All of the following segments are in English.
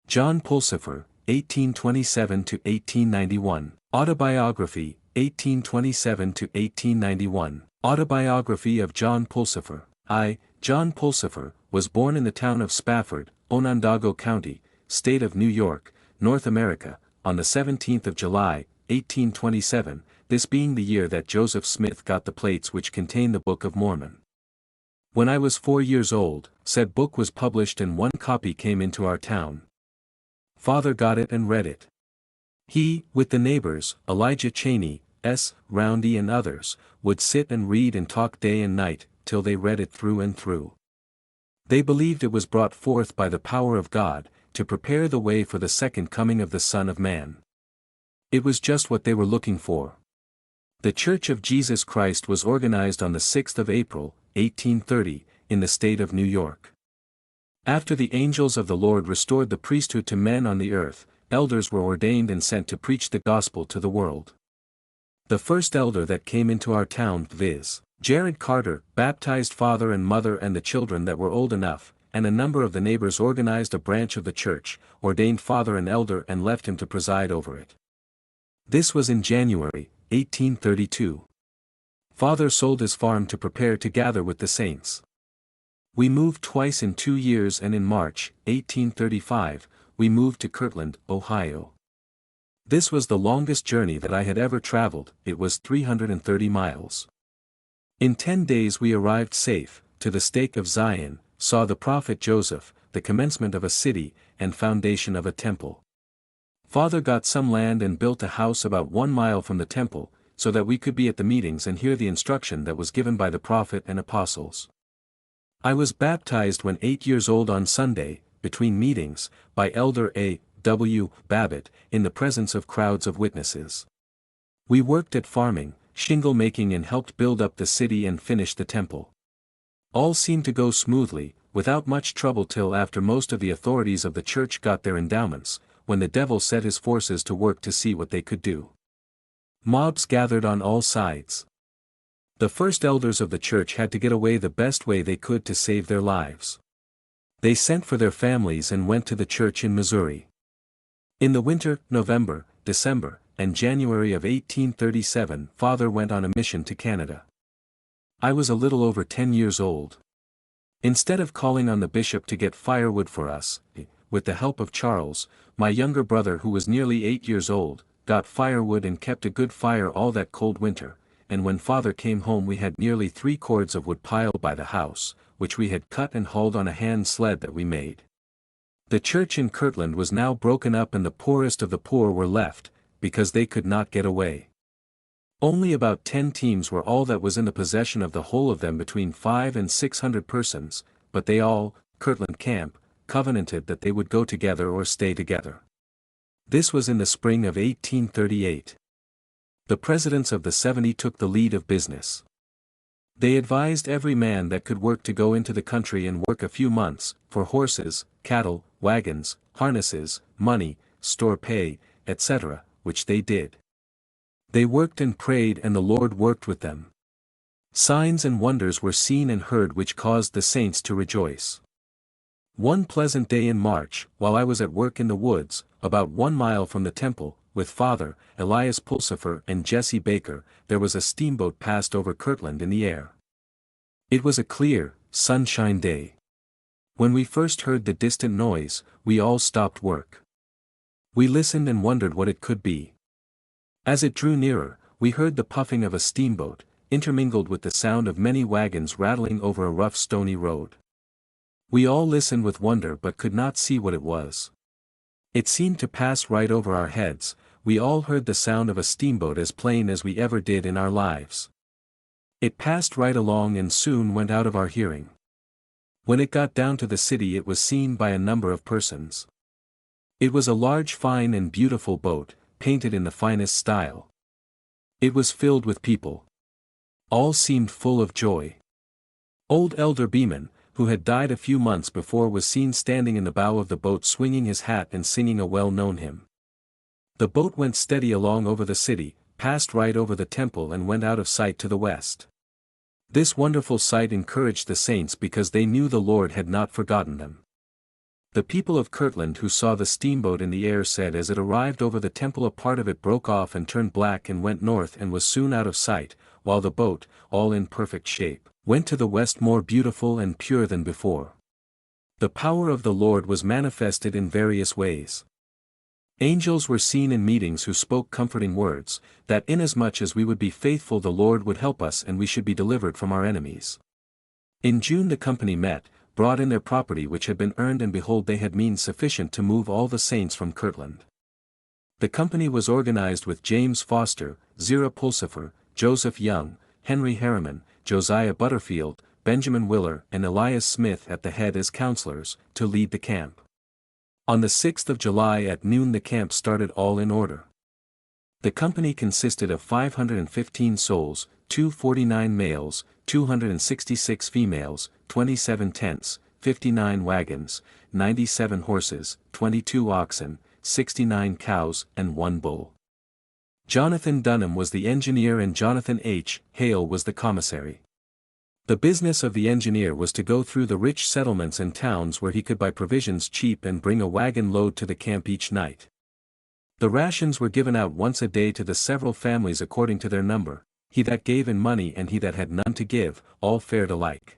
John Pulsipher, 1827–1891. Autobiography, 1827–1891. Autobiography of John Pulsipher. I, John Pulsipher, was born in the town of Spafford, Onondaga County, State of New York, North America, on the 17th of July, 1827, this being the year that Joseph Smith got the plates which contain the Book of Mormon. When I was 4 years old, said book was published and one copy came into our town. Father got it and read it. He, with the neighbors, Elijah Cheney, S. Roundy and others, would sit and read and talk day and night, till they read it through and through. They believed it was brought forth by the power of God, to prepare the way for the second coming of the Son of Man. It was just what they were looking for. The Church of Jesus Christ was organized on the 6th of April, 1830, in the state of New York. After the angels of the Lord restored the priesthood to men on the earth, elders were ordained and sent to preach the gospel to the world. The first elder that came into our town, viz. Jared Carter, baptized father and mother and the children that were old enough, and a number of the neighbors organized a branch of the church, ordained father and elder and left him to preside over it. This was in January, 1832. Father sold his farm to prepare to gather with the saints. We moved twice in 2 years, and in March, 1835, we moved to Kirtland, Ohio. This was the longest journey that I had ever traveled. It was 330 miles. In 10 days we arrived safe, to the stake of Zion, saw the prophet Joseph, the commencement of a city, and foundation of a temple. Father got some land and built a house about 1 mile from the temple, so that we could be at the meetings and hear the instruction that was given by the prophet and apostles. I was baptized when 8 years old on Sunday, between meetings, by Elder A. W. Babbitt, in the presence of crowds of witnesses. We worked at farming, shingle making and helped build up the city and finish the temple. All seemed to go smoothly, without much trouble till after most of the authorities of the church got their endowments, when the devil set his forces to work to see what they could do. Mobs gathered on all sides. The first elders of the church had to get away the best way they could to save their lives. They sent for their families and went to the church in Missouri. In the winter, November, December, and January of 1837, Father went on a mission to Canada. I was a little over 10 years old. Instead of calling on the bishop to get firewood for us, with the help of Charles, my younger brother who was nearly 8 years old, got firewood and kept a good fire all that cold winter, and when Father came home we had nearly 3 cords of wood piled by the house, which we had cut and hauled on a hand sled that we made. The church in Kirtland was now broken up and the poorest of the poor were left, because they could not get away. Only about 10 teams were all that was in the possession of the whole of them, between 500 and 600 persons, but they all, Kirtland camp, covenanted that they would go together or stay together. This was in the spring of 1838. The presidents of the 70 took the lead of business. They advised every man that could work to go into the country and work a few months, for horses, cattle, wagons, harnesses, money, store pay, etc., which they did. They worked and prayed and the Lord worked with them. Signs and wonders were seen and heard which caused the saints to rejoice. One pleasant day in March, while I was at work in the woods, about 1 mile from the temple, with Father, Elias Pulsipher and Jesse Baker, there was a steamboat passed over Kirtland in the air. It was a clear, sunshine day. When we first heard the distant noise, we all stopped work. We listened and wondered what it could be. As it drew nearer, we heard the puffing of a steamboat, intermingled with the sound of many wagons rattling over a rough stony road. We all listened with wonder but could not see what it was. It seemed to pass right over our heads. We all heard the sound of a steamboat as plain as we ever did in our lives. It passed right along and soon went out of our hearing. When it got down to the city it was seen by a number of persons. It was a large, fine and beautiful boat, painted in the finest style. It was filled with people. All seemed full of joy. Old Elder Beeman, who had died a few months before, was seen standing in the bow of the boat swinging his hat and singing a well-known hymn. The boat went steady along over the city, passed right over the temple and went out of sight to the west. This wonderful sight encouraged the saints because they knew the Lord had not forgotten them. The people of Kirtland who saw the steamboat in the air said as it arrived over the temple a part of it broke off and turned black and went north and was soon out of sight, while the boat, all in perfect shape, went to the west more beautiful and pure than before. The power of the Lord was manifested in various ways. Angels were seen in meetings who spoke comforting words, that inasmuch as we would be faithful the Lord would help us and we should be delivered from our enemies. In June the company met, brought in their property which had been earned, and behold they had means sufficient to move all the saints from Kirtland. The company was organized with James Foster, Zerah Pulsipher, Joseph Young, Henry Harriman, Josiah Butterfield, Benjamin Willer and Elias Smith at the head as counselors, to lead the camp. On the 6th of July at noon the camp started all in order. The company consisted of 515 souls, 249 males, 266 females, 27 tents, 59 wagons, 97 horses, 22 oxen, 69 cows and 1 bull. Jonathan Dunham was the engineer and Jonathan H. Hale was the commissary. The business of the engineer was to go through the rich settlements and towns where he could buy provisions cheap and bring a wagon load to the camp each night. The rations were given out once a day to the several families according to their number, he that gave in money and he that had none to give, all fared alike.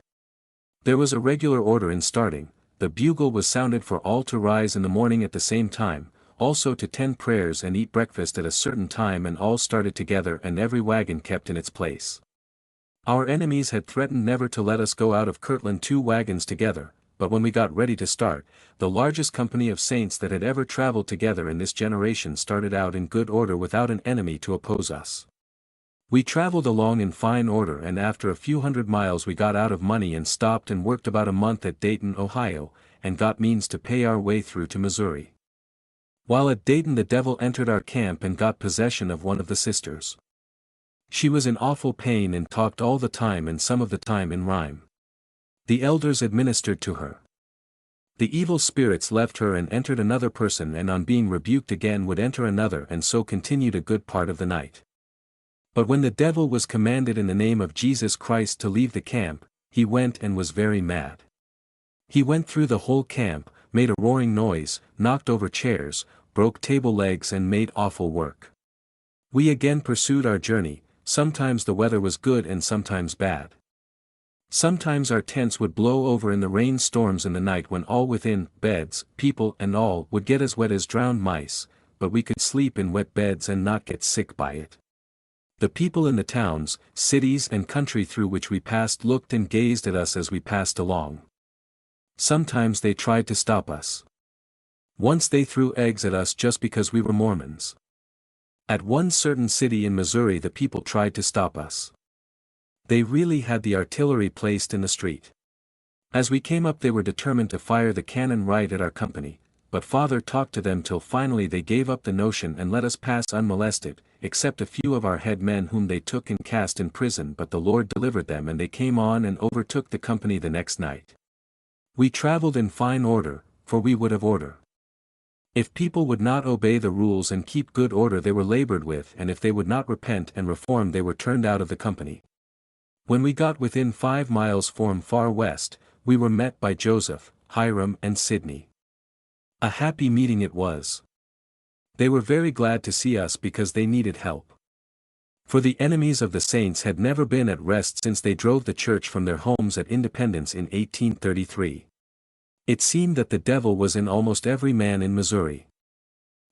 There was a regular order in starting, the bugle was sounded for all to rise in the morning at the same time, also to tend prayers and eat breakfast at a certain time, and all started together and every wagon kept in its place. Our enemies had threatened never to let us go out of Kirtland 2 wagons together, but when we got ready to start, the largest company of saints that had ever traveled together in this generation started out in good order without an enemy to oppose us. We traveled along in fine order, and after a few hundred miles we got out of money and stopped and worked about a month at Dayton, Ohio, and got means to pay our way through to Missouri. While at Dayton the devil entered our camp and got possession of one of the sisters. She was in awful pain and talked all the time and some of the time in rhyme. The elders administered to her. The evil spirits left her and entered another person, and on being rebuked again would enter another, and so continued a good part of the night. But when the devil was commanded in the name of Jesus Christ to leave the camp, he went and was very mad. He went through the whole camp, made a roaring noise, knocked over chairs, broke table legs and made awful work. We again pursued our journey. Sometimes the weather was good and sometimes bad. Sometimes our tents would blow over in the rain storms in the night, when all within, beds, people and all, would get as wet as drowned mice, but we could sleep in wet beds and not get sick by it. The people in the towns, cities and country through which we passed looked and gazed at us as we passed along. Sometimes they tried to stop us. Once they threw eggs at us just because we were Mormons. At one certain city in Missouri the people tried to stop us. They really had the artillery placed in the street. As we came up they were determined to fire the cannon right at our company, but Father talked to them till finally they gave up the notion and let us pass unmolested, except a few of our head men whom they took and cast in prison, but the Lord delivered them and they came on and overtook the company the next night. We traveled in fine order, for we would have order. If people would not obey the rules and keep good order they were labored with, and if they would not repent and reform they were turned out of the company. When we got within 5 miles from far west, we were met by Joseph, Hiram and Sidney. A happy meeting it was. They were very glad to see us because they needed help. For the enemies of the saints had never been at rest since they drove the church from their homes at Independence in 1833. It seemed that the devil was in almost every man in Missouri.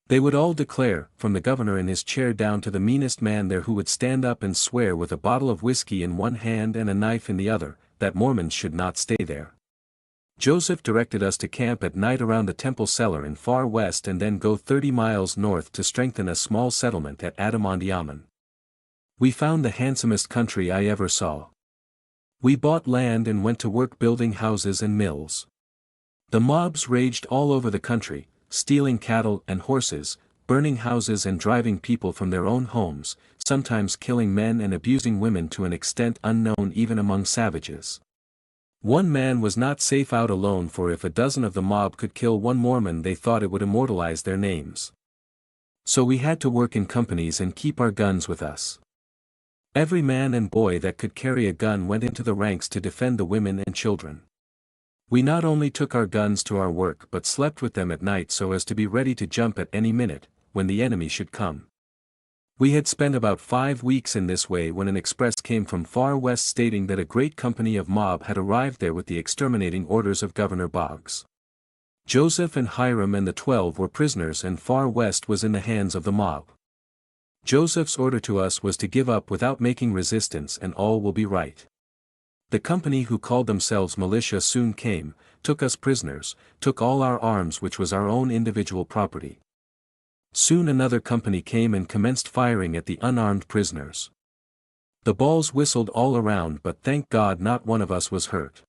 They would all declare, from the governor in his chair down to the meanest man there who would stand up and swear with a bottle of whiskey in one hand and a knife in the other, that Mormons should not stay there. Joseph directed us to camp at night around the temple cellar in far west and then go 30 miles north to strengthen a small settlement at Adamondiaman. We found the handsomest country I ever saw. We bought land and went to work building houses and mills. The mobs raged all over the country, stealing cattle and horses, burning houses and driving people from their own homes, sometimes killing men and abusing women to an extent unknown even among savages. One man was not safe out alone, for if a dozen of the mob could kill one Mormon they thought it would immortalize their names. So we had to work in companies and keep our guns with us. Every man and boy that could carry a gun went into the ranks to defend the women and children. We not only took our guns to our work but slept with them at night so as to be ready to jump at any minute, when the enemy should come. We had spent about 5 weeks in this way when an express came from far west stating that a great company of mob had arrived there with the exterminating orders of Governor Boggs. Joseph and Hiram and the 12 were prisoners and far west was in the hands of the mob. Joseph's order to us was to give up without making resistance and all will be right. The company who called themselves militia soon came, took us prisoners, took all our arms which was our own individual property. Soon another company came and commenced firing at the unarmed prisoners. The balls whistled all around but thank God not one of us was hurt.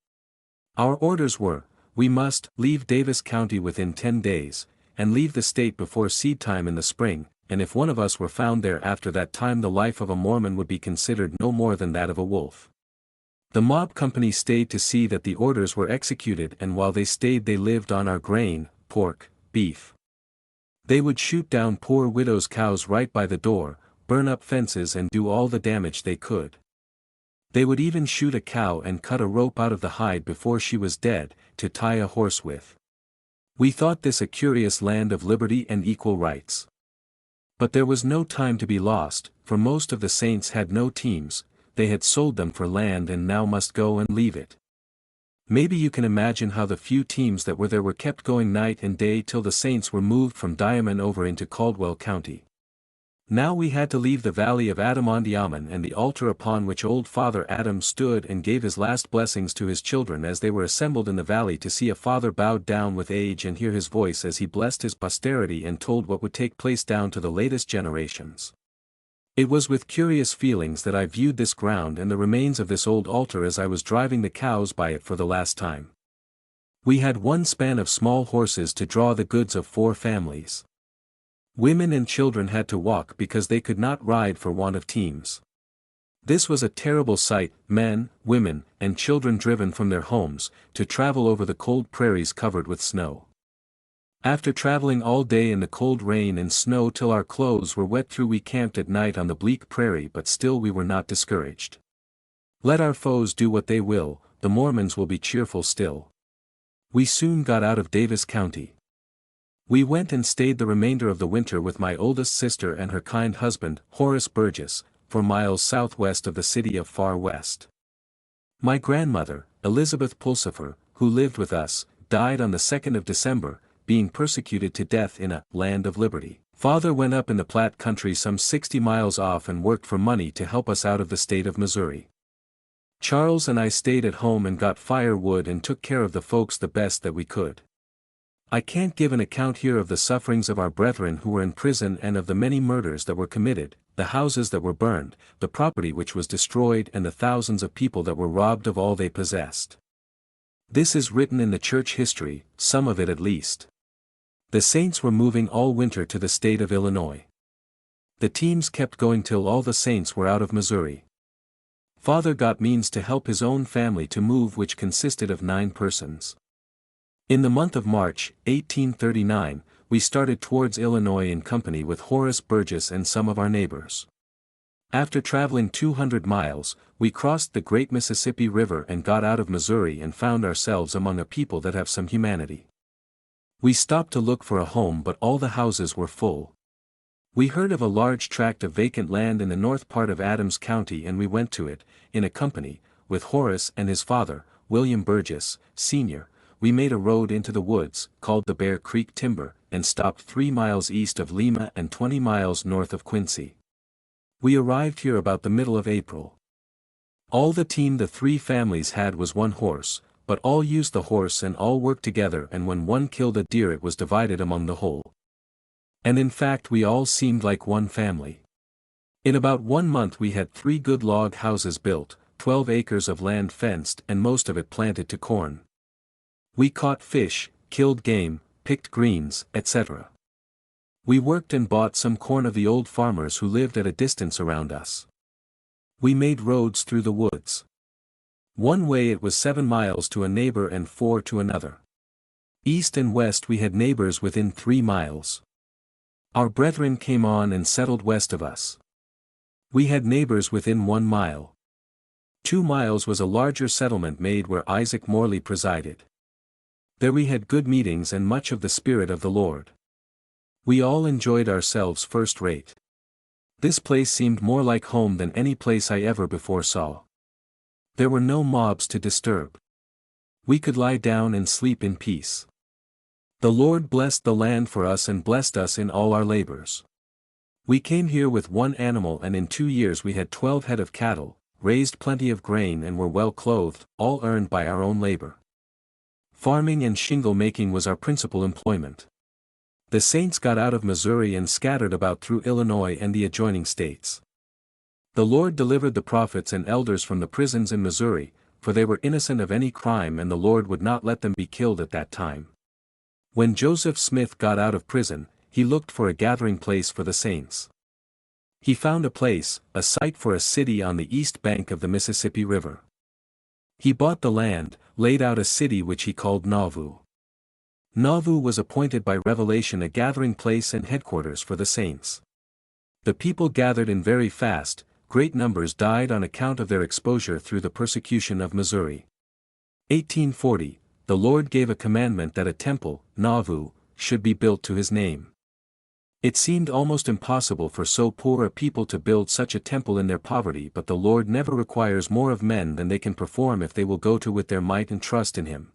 Our orders were, we must leave Davis County within 10 days, and leave the state before seed time in the spring, and if one of us were found there after that time the life of a Mormon would be considered no more than that of a wolf. The mob company stayed to see that the orders were executed and while they stayed they lived on our grain, pork, beef. They would shoot down poor widows' cows right by the door, burn up fences and do all the damage they could. They would even shoot a cow and cut a rope out of the hide before she was dead, to tie a horse with. We thought this a curious land of liberty and equal rights. But there was no time to be lost, for most of the saints had no teams, they had sold them for land and now must go and leave it. Maybe you can imagine how the few teams that were there were kept going night and day till the saints were moved from Diamond over into Caldwell County. Now we had to leave the valley of Adamondiaman and the altar upon which old Father Adam stood and gave his last blessings to his children as they were assembled in the valley to see a father bowed down with age and hear his voice as he blessed his posterity and told what would take place down to the latest generations. It was with curious feelings that I viewed this ground and the remains of this old altar as I was driving the cows by it for the last time. We had one span of small horses to draw the goods of 4 families. Women and children had to walk because they could not ride for want of teams. This was a terrible sight, men, women, and children driven from their homes, to travel over the cold prairies covered with snow. After traveling all day in the cold rain and snow till our clothes were wet through we camped at night on the bleak prairie but still we were not discouraged. Let our foes do what they will, the Mormons will be cheerful still. We soon got out of Davis County. We went and stayed the remainder of the winter with my oldest sister and her kind husband, Horace Burgess, 4 miles southwest of the city of Far West. My grandmother, Elizabeth Pulsipher, who lived with us, died on the 2nd of December, being persecuted to death in a land of liberty. Father went up in the Platte country some 60 miles off and worked for money to help us out of the state of Missouri. Charles and I stayed at home and got firewood and took care of the folks the best that we could. I can't give an account here of the sufferings of our brethren who were in prison and of the many murders that were committed, the houses that were burned, the property which was destroyed and the thousands of people that were robbed of all they possessed. This is written in the church history, some of it at least. The saints were moving all winter to the state of Illinois. The teams kept going till all the saints were out of Missouri. Father got means to help his own family to move which consisted of 9 persons. In the month of March, 1839, we started towards Illinois in company with Horace Burgess and some of our neighbors. After traveling 200 miles, we crossed the great Mississippi River and got out of Missouri and found ourselves among a people that have some humanity. We stopped to look for a home but all the houses were full. We heard of a large tract of vacant land in the north part of Adams County and we went to it, in a company, with Horace and his father, William Burgess, Sr. We made a road into the woods, called the Bear Creek Timber, and stopped 3 miles east of Lima and 20 miles north of Quincy. We arrived here about the middle of April. All the team the 3 families had was 1 horse, but all used the horse and all worked together and when one killed a deer it was divided among the whole. And in fact we all seemed like one family. In about 1 month we had 3 good log houses built, 12 acres of land fenced and most of it planted to corn. We caught fish, killed game, picked greens, etc. We worked and bought some corn of the old farmers who lived at a distance around us. We made roads through the woods. One way it was 7 miles to a neighbor and 4 to another. East and west we had neighbors within 3 miles. Our brethren came on and settled west of us. We had neighbors within 1 mile. 2 miles was a larger settlement made where Isaac Morley presided. There we had good meetings and much of the Spirit of the Lord. We all enjoyed ourselves first rate. This place seemed more like home than any place I ever before saw. There were no mobs to disturb. We could lie down and sleep in peace. The Lord blessed the land for us and blessed us in all our labors. We came here with one animal, and in 2 years we had 12 head of cattle, raised plenty of grain and were well clothed, all earned by our own labor. Farming and shingle making was our principal employment. The saints got out of Missouri and scattered about through Illinois and the adjoining states. The Lord delivered the prophets and elders from the prisons in Missouri, for they were innocent of any crime, and the Lord would not let them be killed at that time. When Joseph Smith got out of prison, he looked for a gathering place for the saints. He found a place, a site for a city on the east bank of the Mississippi River. He bought the land, laid out a city which he called Nauvoo. Nauvoo was appointed by revelation a gathering place and headquarters for the saints. The people gathered in very fast, great numbers died on account of their exposure through the persecution of Missouri. 1840, the Lord gave a commandment that a temple, Nauvoo, should be built to his name. It seemed almost impossible for so poor a people to build such a temple in their poverty, but the Lord never requires more of men than they can perform if they will go to with their might and trust in him.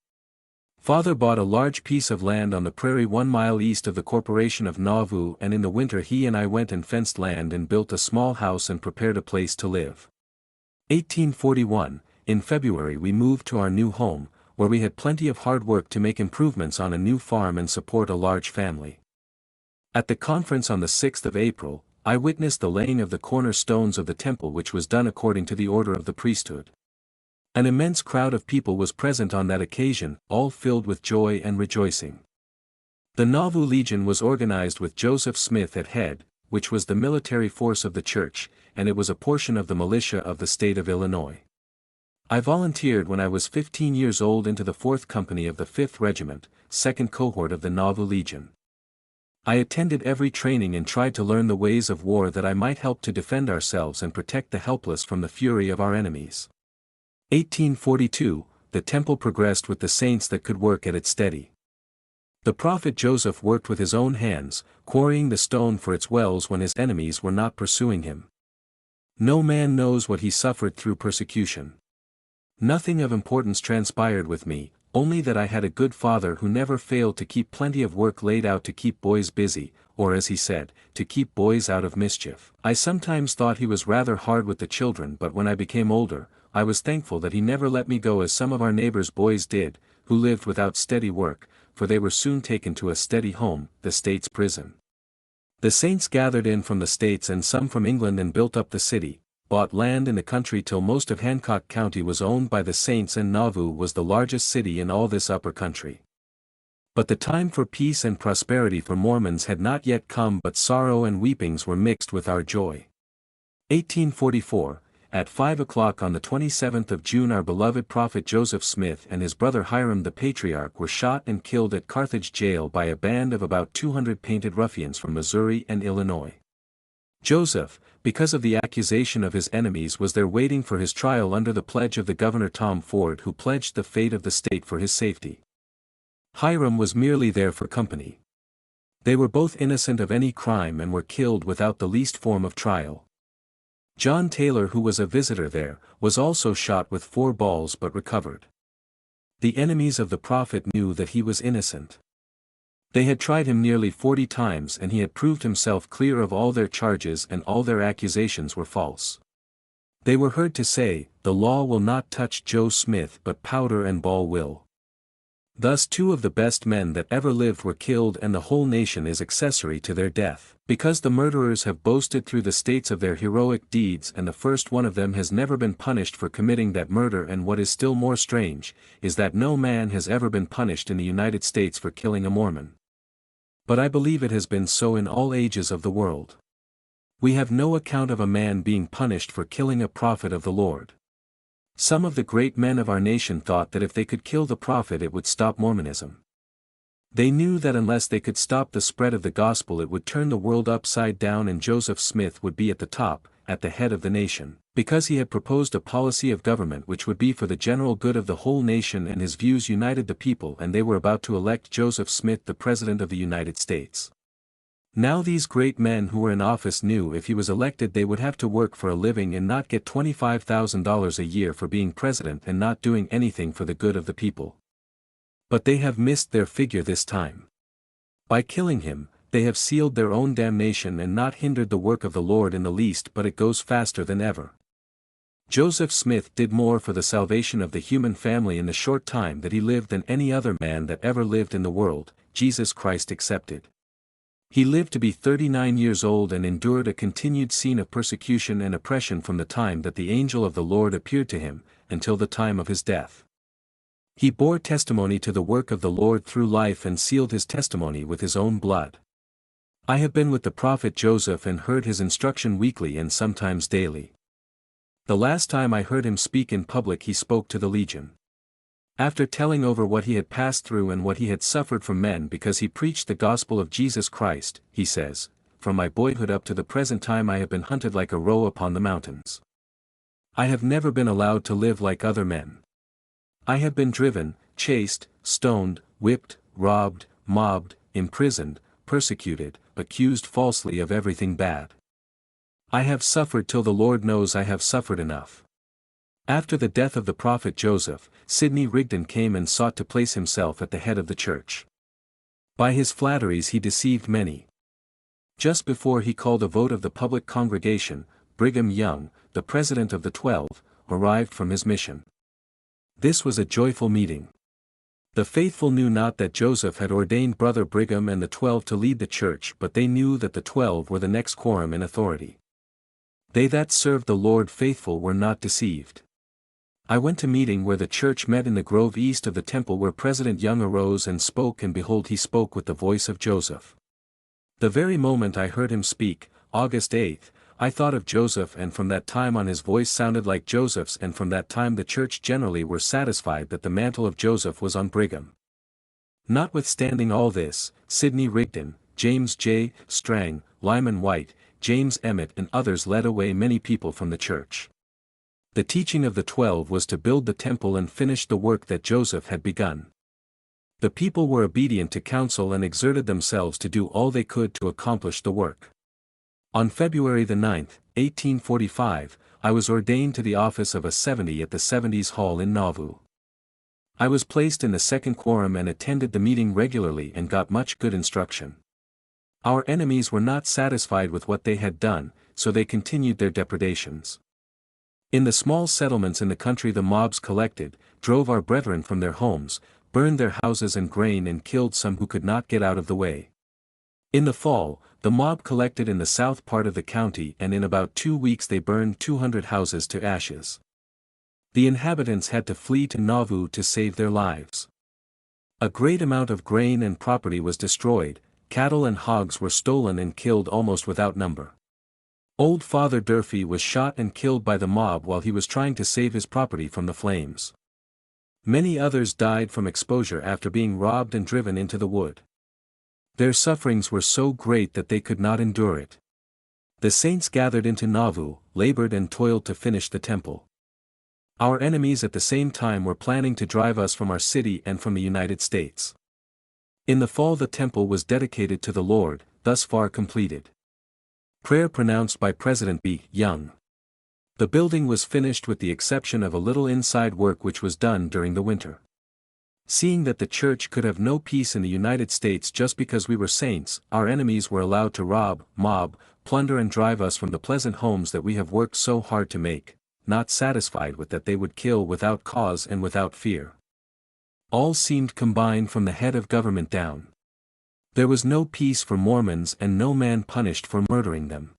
Father bought a large piece of land on the prairie 1 mile east of the corporation of Nauvoo, and in the winter he and I went and fenced land and built a small house and prepared a place to live. 1841, in February we moved to our new home, where we had plenty of hard work to make improvements on a new farm and support a large family. At the conference on the 6th of April, I witnessed the laying of the cornerstones of the temple, which was done according to the order of the priesthood. An immense crowd of people was present on that occasion, all filled with joy and rejoicing. The Nauvoo Legion was organized with Joseph Smith at head, which was the military force of the church, and it was a portion of the militia of the state of Illinois. I volunteered when I was 15 years old into the 4th Company of the 5th Regiment, 2nd Cohort of the Nauvoo Legion. I attended every training and tried to learn the ways of war that I might help to defend ourselves and protect the helpless from the fury of our enemies. 1842, the temple progressed with the saints that could work at it steady. The prophet Joseph worked with his own hands, quarrying the stone for its wells when his enemies were not pursuing him. No man knows what he suffered through persecution. Nothing of importance transpired with me, only that I had a good father who never failed to keep plenty of work laid out to keep boys busy, or as he said, to keep boys out of mischief. I sometimes thought he was rather hard with the children, but when I became older, I was thankful that he never let me go as some of our neighbors' boys did, who lived without steady work, for they were soon taken to a steady home, the state's prison. The saints gathered in from the states and some from England and built up the city, bought land in the country till most of Hancock County was owned by the saints, and Nauvoo was the largest city in all this upper country. But the time for peace and prosperity for Mormons had not yet come, but sorrow and weepings were mixed with our joy. 1844, at 5 o'clock on the 27th of June, our beloved prophet Joseph Smith and his brother Hiram the Patriarch were shot and killed at Carthage jail by a band of about 200 painted ruffians from Missouri and Illinois. Joseph, because of the accusation of his enemies, was there waiting for his trial under the pledge of the Governor Tom Ford, who pledged the fate of the state for his safety. Hiram was merely there for company. They were both innocent of any crime and were killed without the least form of trial. John Taylor, who was a visitor there, was also shot with 4 balls but recovered. The enemies of the prophet knew that he was innocent. They had tried him nearly 40 times, and he had proved himself clear of all their charges, and all their accusations were false. They were heard to say, "The law will not touch Joe Smith, but powder and ball will." Thus 2 of the best men that ever lived were killed, and the whole nation is accessory to their death, because the murderers have boasted through the states of their heroic deeds, and the first one of them has never been punished for committing that murder, and what is still more strange, is that no man has ever been punished in the United States for killing a Mormon. But I believe it has been so in all ages of the world. We have no account of a man being punished for killing a prophet of the Lord. Some of the great men of our nation thought that if they could kill the prophet it would stop Mormonism. They knew that unless they could stop the spread of the gospel it would turn the world upside down, and Joseph Smith would be at the top, at the head of the nation, because he had proposed a policy of government which would be for the general good of the whole nation, and his views united the people, and they were about to elect Joseph Smith the President of the United States. Now these great men who were in office knew if he was elected they would have to work for a living and not get $25,000 a year for being president and not doing anything for the good of the people. But they have missed their figure this time. By killing him, they have sealed their own damnation and not hindered the work of the Lord in the least, but it goes faster than ever. Joseph Smith did more for the salvation of the human family in the short time that he lived than any other man that ever lived in the world, Jesus Christ excepted. He lived to be 39 years old and endured a continued scene of persecution and oppression from the time that the angel of the Lord appeared to him, until the time of his death. He bore testimony to the work of the Lord through life and sealed his testimony with his own blood. I have been with the prophet Joseph and heard his instruction weekly and sometimes daily. The last time I heard him speak in public he spoke to the legion. After telling over what he had passed through and what he had suffered from men because he preached the gospel of Jesus Christ, he says, "From my boyhood up to the present time I have been hunted like a roe upon the mountains. I have never been allowed to live like other men. I have been driven, chased, stoned, whipped, robbed, mobbed, imprisoned, persecuted, accused falsely of everything bad. I have suffered till the Lord knows I have suffered enough." After the death of the prophet Joseph, Sidney Rigdon came and sought to place himself at the head of the church. By his flatteries he deceived many. Just before he called a vote of the public congregation, Brigham Young, the president of the 12, arrived from his mission. This was a joyful meeting. The faithful knew not that Joseph had ordained Brother Brigham and the 12 to lead the church, but they knew that the 12 were the next quorum in authority. They that served the Lord faithful were not deceived. I went to meeting where the church met in the grove east of the temple, where President Young arose and spoke, and behold he spoke with the voice of Joseph. The very moment I heard him speak, August 8th, I thought of Joseph, and from that time on his voice sounded like Joseph's, and from that time the church generally were satisfied that the mantle of Joseph was on Brigham. Notwithstanding all this, Sidney Rigdon, James J. Strang, Lyman White, James Emmett and others led away many people from the church. The teaching of the 12 was to build the temple and finish the work that Joseph had begun. The people were obedient to counsel and exerted themselves to do all they could to accomplish the work. On February the 9th, 1845, I was ordained to the office of a 70 at the 70s Hall in Nauvoo. I was placed in the second quorum and attended the meeting regularly and got much good instruction. Our enemies were not satisfied with what they had done, so they continued their depredations. In the small settlements in the country the mobs collected, drove our brethren from their homes, burned their houses and grain, and killed some who could not get out of the way. In the fall, the mob collected in the south part of the county, and in about 2 weeks they burned 200 houses to ashes. The inhabitants had to flee to Nauvoo to save their lives. A great amount of grain and property was destroyed, cattle and hogs were stolen and killed almost without number. Old Father Durfee was shot and killed by the mob while he was trying to save his property from the flames. Many others died from exposure after being robbed and driven into the wood. Their sufferings were so great that they could not endure it. The saints gathered into Nauvoo, labored and toiled to finish the temple. Our enemies at the same time were planning to drive us from our city and from the United States. In the fall the temple was dedicated to the Lord, thus far completed. Prayer pronounced by President B. Young. The building was finished with the exception of a little inside work which was done during the winter. Seeing that the church could have no peace in the United States just because we were saints, our enemies were allowed to rob, mob, plunder and drive us from the pleasant homes that we have worked so hard to make. Not satisfied with that they would kill without cause and without fear. All seemed combined from the head of government down. There was no peace for Mormons and no man punished for murdering them.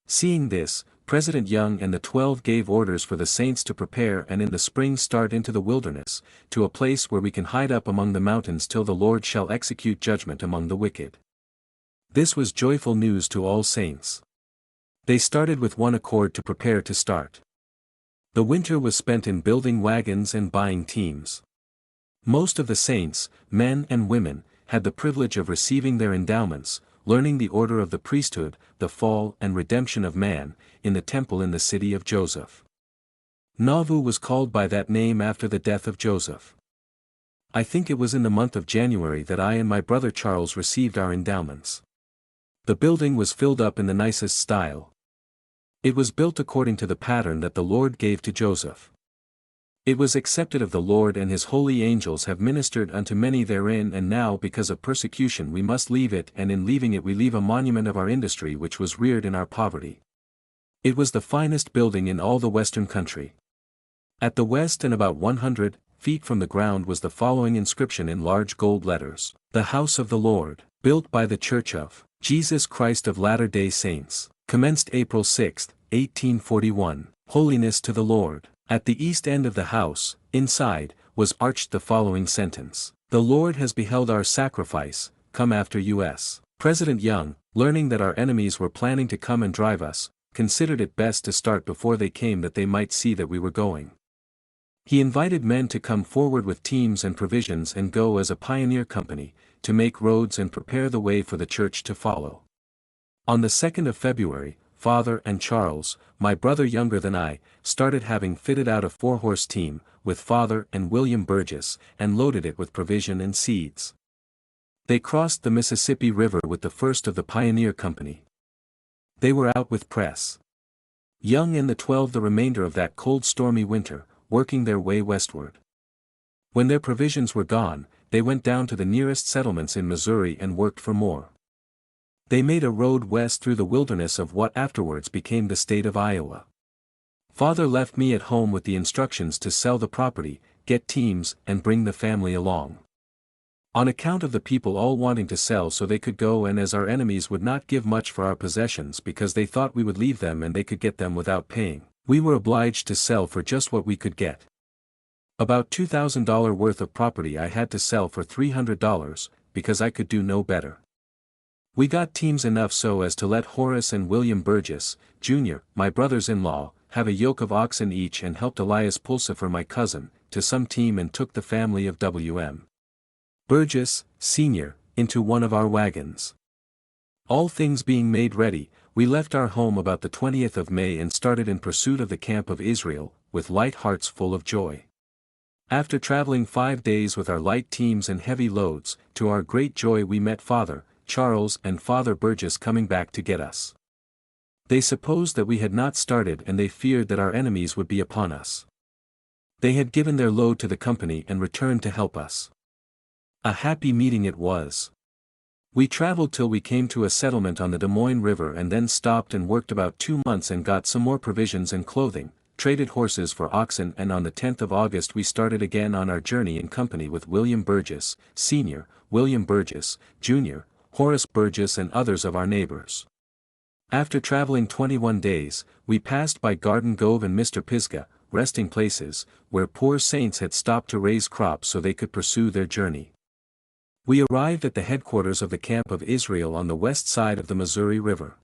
Seeing this, President Young and the 12 gave orders for the saints to prepare and in the spring start into the wilderness, to a place where we can hide up among the mountains till the Lord shall execute judgment among the wicked. This was joyful news to all saints. They started with one accord to prepare to start. The winter was spent in building wagons and buying teams. Most of the saints, men and women, had the privilege of receiving their endowments, learning the order of the priesthood, the fall and redemption of man, in the temple in the city of Joseph. Nauvoo was called by that name after the death of Joseph. I think it was in the month of January that I and my brother Charles received our endowments. The building was filled up in the nicest style. It was built according to the pattern that the Lord gave to Joseph. It was accepted of the Lord, and his holy angels have ministered unto many therein, and now because of persecution we must leave it, and in leaving it we leave a monument of our industry which was reared in our poverty. It was the finest building in all the western country. At the west and about 100 feet from the ground was the following inscription in large gold letters: "The House of the Lord, built by the Church of Jesus Christ of Latter-day Saints, commenced April 6, 1841, Holiness to the Lord." At the east end of the house, inside, was arched the following sentence: "The Lord has beheld our sacrifice, come after U.S." President Young, learning that our enemies were planning to come and drive us, considered it best to start before they came that they might see that we were going. He invited men to come forward with teams and provisions and go as a pioneer company, to make roads and prepare the way for the church to follow. On the 2nd of February, Father and Charles, my brother younger than I, started, having fitted out a 4-horse team, with Father and William Burgess, and loaded it with provision and seeds. They crossed the Mississippi River with the first of the pioneer company. They were out with Press Young and the 12 the remainder of that cold stormy winter, working their way westward. When their provisions were gone, they went down to the nearest settlements in Missouri and worked for more. They made a road west through the wilderness of what afterwards became the state of Iowa. Father left me at home with the instructions to sell the property, get teams, and bring the family along. On account of the people all wanting to sell so they could go, and as our enemies would not give much for our possessions because they thought we would leave them and they could get them without paying, we were obliged to sell for just what we could get. About $2,000 worth of property I had to sell for $300, because I could do no better. We got teams enough so as to let Horace and William Burgess, Jr., my brothers-in-law, have a yoke of oxen each, and helped Elias Pulsipher, my cousin, to some team, and took the family of W.M. Burgess, Sr., into one of our wagons. All things being made ready, we left our home about the 20th of May and started in pursuit of the camp of Israel, with light hearts full of joy. After traveling 5 days with our light teams and heavy loads, to our great joy we met Father Charles and Father Burgess coming back to get us. They supposed that we had not started, and they feared that our enemies would be upon us. They had given their load to the company and returned to help us. A happy meeting it was. We traveled till we came to a settlement on the Des Moines River, and then stopped and worked about 2 months and got some more provisions and clothing, traded horses for oxen, and on the 10th of August we started again on our journey in company with William Burgess, Sr., William Burgess, Jr., Horace Burgess, and others of our neighbors. After traveling 21 days, we passed by Garden Grove and Mr. Pisgah, resting places, where poor saints had stopped to raise crops so they could pursue their journey. We arrived at the headquarters of the camp of Israel on the west side of the Missouri River.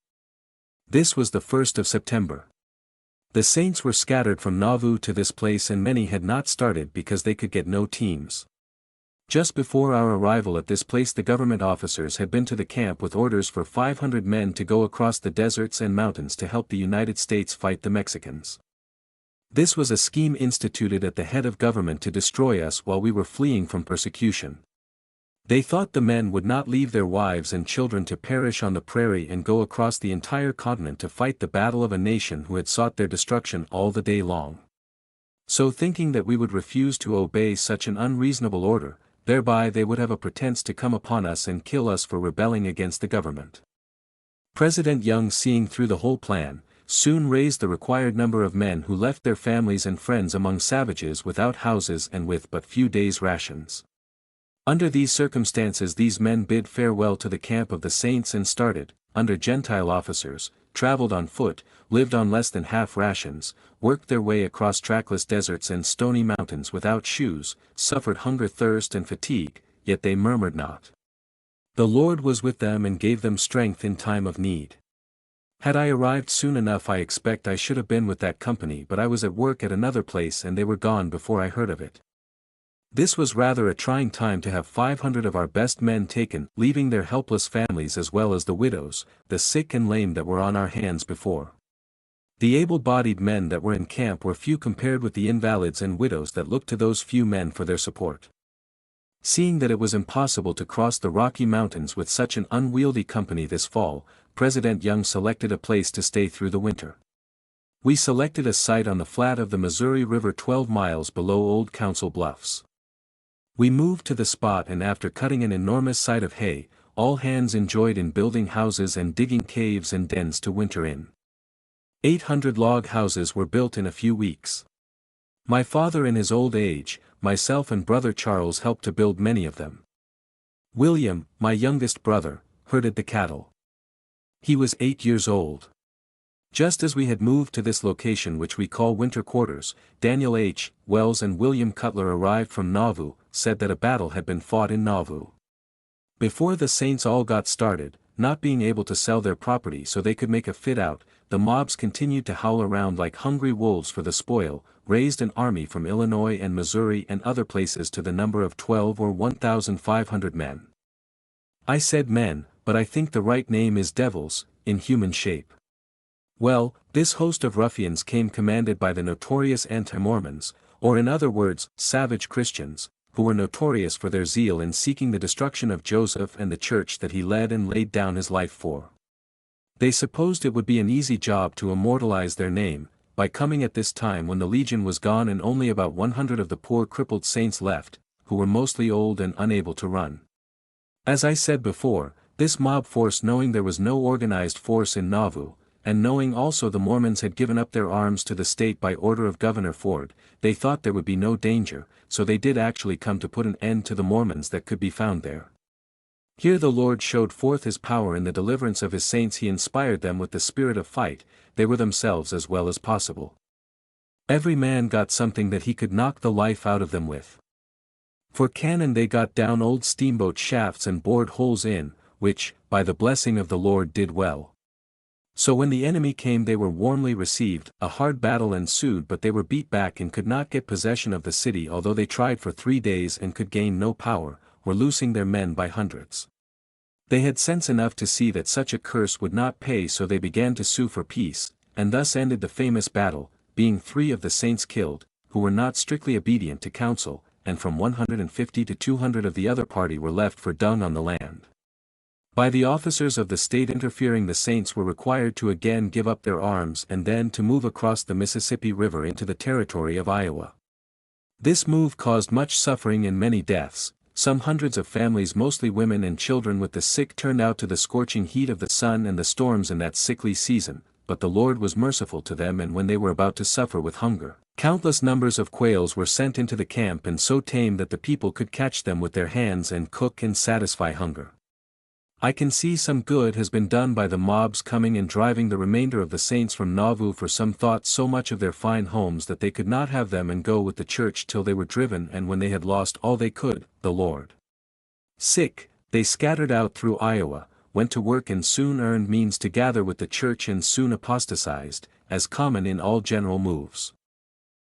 This was the 1st of September. The saints were scattered from Nauvoo to this place, and many had not started because they could get no teams. Just before our arrival at this place the government officers had been to the camp with orders for 500 men to go across the deserts and mountains to help the United States fight the Mexicans. This was a scheme instituted at the head of government to destroy us while we were fleeing from persecution. They thought the men would not leave their wives and children to perish on the prairie and go across the entire continent to fight the battle of a nation who had sought their destruction all the day long. So, thinking that we would refuse to obey such an unreasonable order, thereby they would have a pretense to come upon us and kill us for rebelling against the government. President Young, seeing through the whole plan, soon raised the required number of men, who left their families and friends among savages without houses and with but few days' rations. Under these circumstances these men bid farewell to the camp of the saints and started, under Gentile officers, traveled on foot, lived on less than half rations, worked their way across trackless deserts and stony mountains without shoes, suffered hunger, thirst, and fatigue, yet they murmured not. The Lord was with them and gave them strength in time of need. Had I arrived soon enough I expect I should have been with that company, but I was at work at another place and they were gone before I heard of it. This was rather a trying time to have 500 of our best men taken, leaving their helpless families as well as the widows, the sick and lame that were on our hands before. The able-bodied men that were in camp were few compared with the invalids and widows that looked to those few men for their support. Seeing that it was impossible to cross the Rocky Mountains with such an unwieldy company this fall, President Young selected a place to stay through the winter. We selected a site on the flat of the Missouri River 12 miles below Old Council Bluffs. We moved to the spot, and after cutting an enormous side of hay, all hands enjoyed in building houses and digging caves and dens to winter in. 800 log houses were built in a few weeks. My father in his old age, myself and brother Charles helped to build many of them. William, my youngest brother, herded the cattle. He was 8 years old. Just as we had moved to this location which we call winter quarters, Daniel H. Wells and William Cutler arrived from Nauvoo, said that a battle had been fought in Nauvoo. Before the Saints all got started, not being able to sell their property so they could make a fit out, the mobs continued to howl around like hungry wolves for the spoil, raised an army from Illinois and Missouri and other places to the number of 12 or 1,500 men. I said men, but I think the right name is devils, in human shape. Well, this host of ruffians came commanded by the notorious anti-Mormons, or in other words, savage Christians, who were notorious for their zeal in seeking the destruction of Joseph and the church that he led and laid down his life for. They supposed it would be an easy job to immortalize their name, by coming at this time when the legion was gone and only about 100 of the poor crippled saints left, who were mostly old and unable to run. As I said before, this mob force, knowing there was no organized force in Nauvoo, and knowing also the Mormons had given up their arms to the state by order of Governor Ford, they thought there would be no danger, so they did actually come to put an end to the Mormons that could be found there. Here the Lord showed forth his power in the deliverance of his saints. He inspired them with the spirit of fight, they were themselves as well as possible. Every man got something that he could knock the life out of them with. For cannon they got down old steamboat shafts and bored holes in, which, by the blessing of the Lord, did well. So when the enemy came they were warmly received, a hard battle ensued, but they were beat back and could not get possession of the city, although they tried for 3 days and could gain no power, were losing their men by hundreds. They had sense enough to see that such a curse would not pay, so they began to sue for peace, and thus ended the famous battle, being 3 of the saints killed, who were not strictly obedient to counsel, and from 150 to 200 of the other party were left for dung on the land. By the officers of the state interfering, the saints were required to again give up their arms and then to move across the Mississippi River into the territory of Iowa. This move caused much suffering and many deaths. Some hundreds of families, mostly women and children with the sick, turned out to the scorching heat of the sun and the storms in that sickly season, but the Lord was merciful to them, and when they were about to suffer with hunger, countless numbers of quails were sent into the camp, and so tame that the people could catch them with their hands and cook and satisfy hunger. I can see some good has been done by the mobs coming and driving the remainder of the saints from Nauvoo, for some thought so much of their fine homes that they could not have them and go with the church till they were driven, and when they had lost all they could, the Lord sick, they scattered out through Iowa, went to work and soon earned means to gather with the church, and soon apostatized, as common in all general moves.